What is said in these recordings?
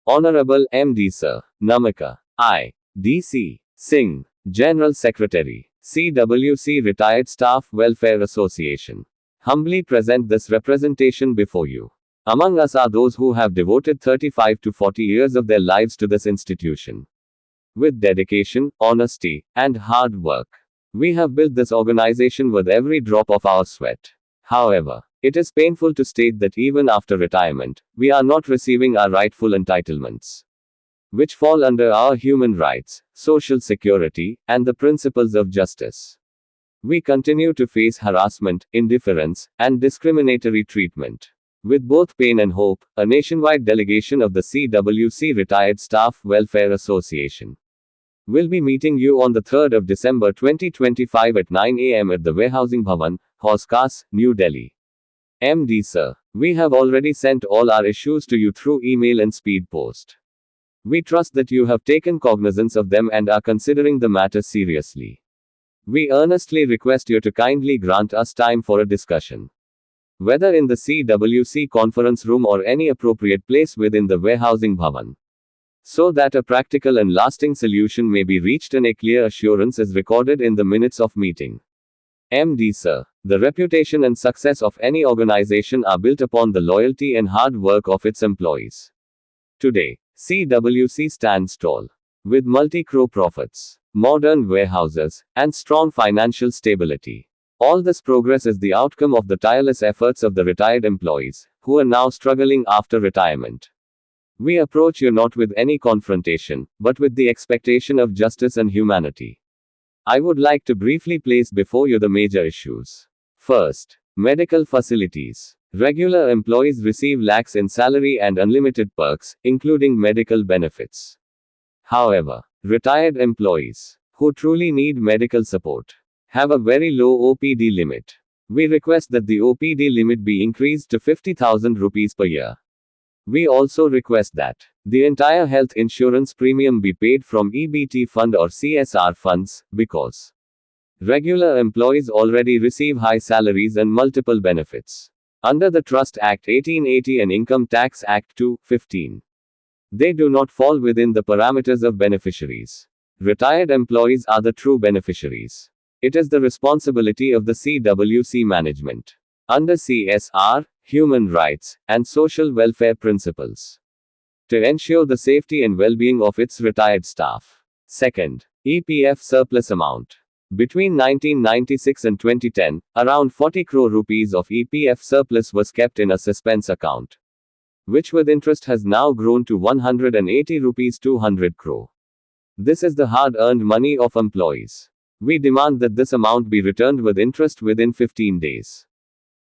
Honorable MD Sir Namaka, I, DC Singh, General Secretary, CWC Retired Staff Welfare Association, humbly present this representation before you. Among us are those who have devoted 35 to 40 years of their lives to this institution. With dedication, honesty, and hard work, we have built this organization with every drop of our sweat. However, it is painful to state that even after retirement, we are not receiving our rightful entitlements, which fall under our human rights, social security, and the principles of justice. We continue to face harassment, indifference, and discriminatory treatment. With both pain and hope, a nationwide delegation of the CWC Retired Staff Welfare Association will be meeting you on the 3rd of December 2025 at 9 a.m. at the Warehousing Bhavan, Hauskas, New Delhi. MD Sir, we have already sent all our issues to you through email and speed post. We trust that you have taken cognizance of them and are considering the matter seriously. We earnestly request you to kindly grant us time for a discussion, whether in the CWC conference room or any appropriate place within the Warehousing Bhavan, so that a practical and lasting solution may be reached and a clear assurance is recorded in the minutes of meeting. MD Sir, the reputation and success of any organization are built upon the loyalty and hard work of its employees. Today, CWC stands tall, with multi-crore profits, modern warehouses, and strong financial stability. All this progress is the outcome of the tireless efforts of the retired employees, who are now struggling after retirement. We approach you not with any confrontation, but with the expectation of justice and humanity. I would like to briefly place before you the major issues. First, medical facilities. Regular employees receive lakhs in salary and unlimited perks, including medical benefits. However, retired employees, who truly need medical support, have a very low OPD limit. We request that the OPD limit be increased to 50,000 rupees per year. We also request that the entire health insurance premium be paid from EBT fund or CSR funds, because regular employees already receive high salaries and multiple benefits under the Trust Act 1880 and Income Tax Act 215. They do not fall within the parameters of beneficiaries. Retired employees are the true beneficiaries. It is the responsibility of the CWC management, under CSR, human rights, and social welfare principles, to ensure the safety and well-being of its retired staff. Second, EPF surplus amount. Between 1996 and 2010, around 40 crore rupees of EPF surplus was kept in a suspense account, which with interest has now grown to 180 rupees 200 crore. This is the hard-earned money of employees. We demand that this amount be returned with interest within 15 days.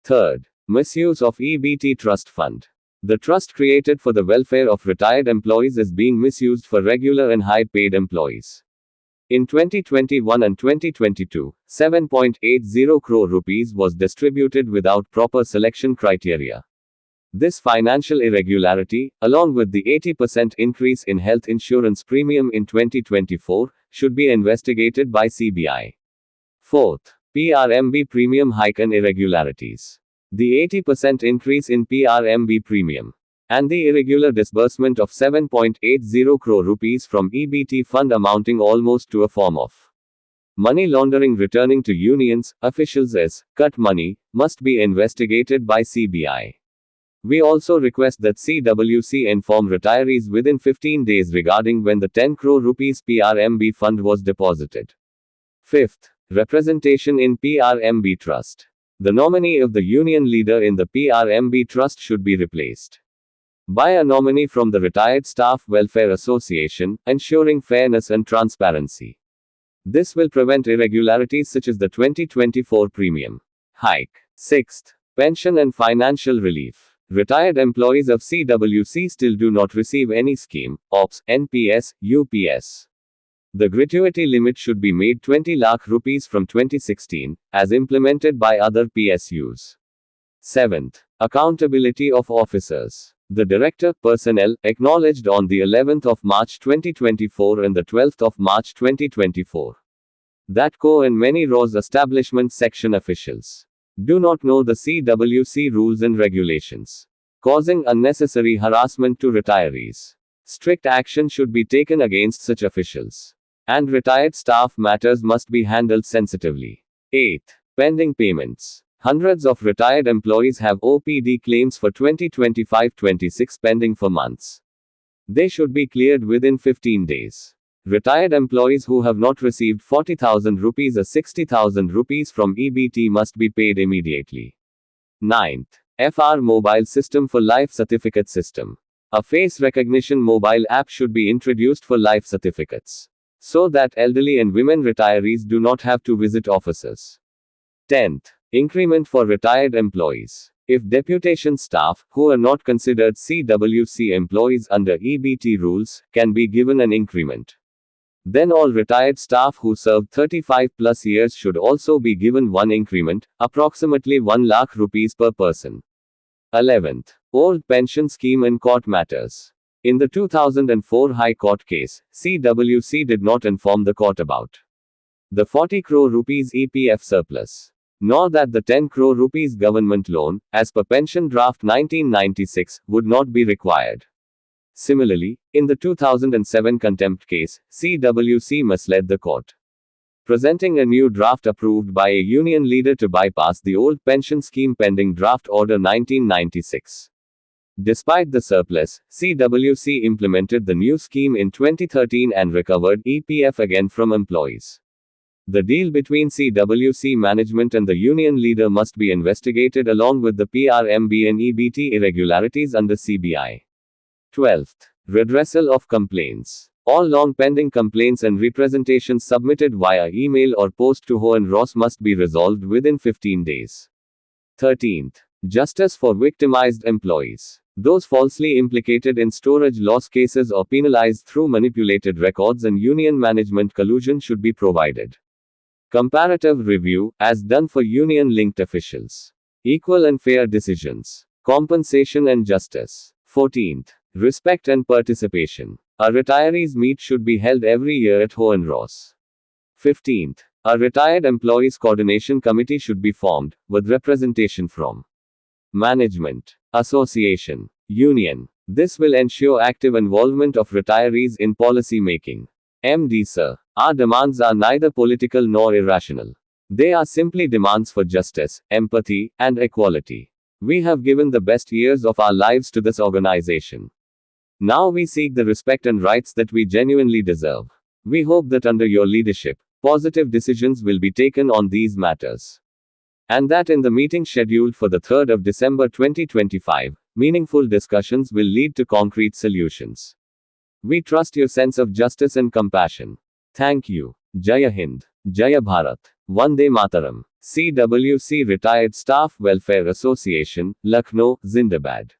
Third, misuse of EBT trust fund. The trust created for the welfare of retired employees is being misused for regular and high-paid employees. In 2021 and 2022, 7.80 crore rupees was distributed without proper selection criteria. This financial irregularity, along with the 80% increase in health insurance premium in 2024, should be investigated by CBI. Fourth, PRMB premium hike and irregularities. The 80% increase in PRMB premium and the irregular disbursement of 7.80 crore rupees from EBT fund amounting almost to a form of money laundering returning to unions, officials as cut money, must be investigated by CBI. We also request that CWC inform retirees within 15 days regarding when the 10 crore rupees PRMB fund was deposited. Fifth, representation in PRMB trust. The nominee of the union leader in the PRMB trust should be replaced by a nominee from the Retired Staff Welfare Association, ensuring fairness and transparency. This will prevent irregularities such as the 2024 premium hike. Sixth, pension and financial relief. Retired employees of CWC still do not receive any scheme, OPS, NPS, UPS. The gratuity limit should be made 20 lakh rupees from 2016, as implemented by other PSUs. Seventh, accountability of officers. The Director, Personnel, acknowledged on the 11th of March 2024 and the 12th of March 2024 that CO and many ROS establishment section officials do not know the CWC rules and regulations, causing unnecessary harassment to retirees. Strict action should be taken against such officials. And retired staff matters must be handled sensitively. 8. Pending payments. Hundreds of retired employees have OPD claims for 2025-26 pending for months. They should be cleared within 15 days. Retired employees who have not received 40,000 rupees or 60,000 rupees from EBT must be paid immediately. 9th. FR Mobile System for Life Certificate System. A face recognition mobile app should be introduced for life certificates, so that elderly and women retirees do not have to visit offices. 10th. Increment for retired employees. If deputation staff, who are not considered CWC employees under EBT rules, can be given an increment, then all retired staff who served 35 plus years should also be given one increment, approximately 1 lakh rupees per person. 11th. Old pension scheme in court matters. In the 2004 High Court case, CWC did not inform the court about the 40 crore rupees EPF surplus, nor that the 10 crore rupees government loan, as per Pension Draft 1996, would not be required. Similarly, in the 2007 contempt case, CWC misled the court, presenting a new draft approved by a union leader to bypass the old pension scheme pending Draft Order 1996. Despite the surplus, CWC implemented the new scheme in 2013 and recovered EPF again from employees. The deal between CWC management and the union leader must be investigated along with the PRMB and EBT irregularities under CBI. 12th. Redressal of complaints. All long pending complaints and representations submitted via email or post to Ho and Ross must be resolved within 15 days. 13th. Justice for victimized employees. Those falsely implicated in storage loss cases or penalized through manipulated records and union management collusion should be provided. Comparative review, as done for union-linked officials. Equal and fair decisions. Compensation and justice. 14th. Respect and participation. A retirees' meet should be held every year at Ho and Ross. 15th. A retired employees coordination committee should be formed, with representation from management, association, union. This will ensure active involvement of retirees in policy making. MD Sir, our demands are neither political nor irrational. They are simply demands for justice, empathy, and equality. We have given the best years of our lives to this organization. Now we seek the respect and rights that we genuinely deserve. We hope that under your leadership, positive decisions will be taken on these matters. And that in the meeting scheduled for the 3rd of December 2025, meaningful discussions will lead to concrete solutions. We trust your sense of justice and compassion. Thank you. Jaya Hind. Jaya Bharat. Vande Mataram. CWC Retired Staff Welfare Association, Lucknow, Zindabad.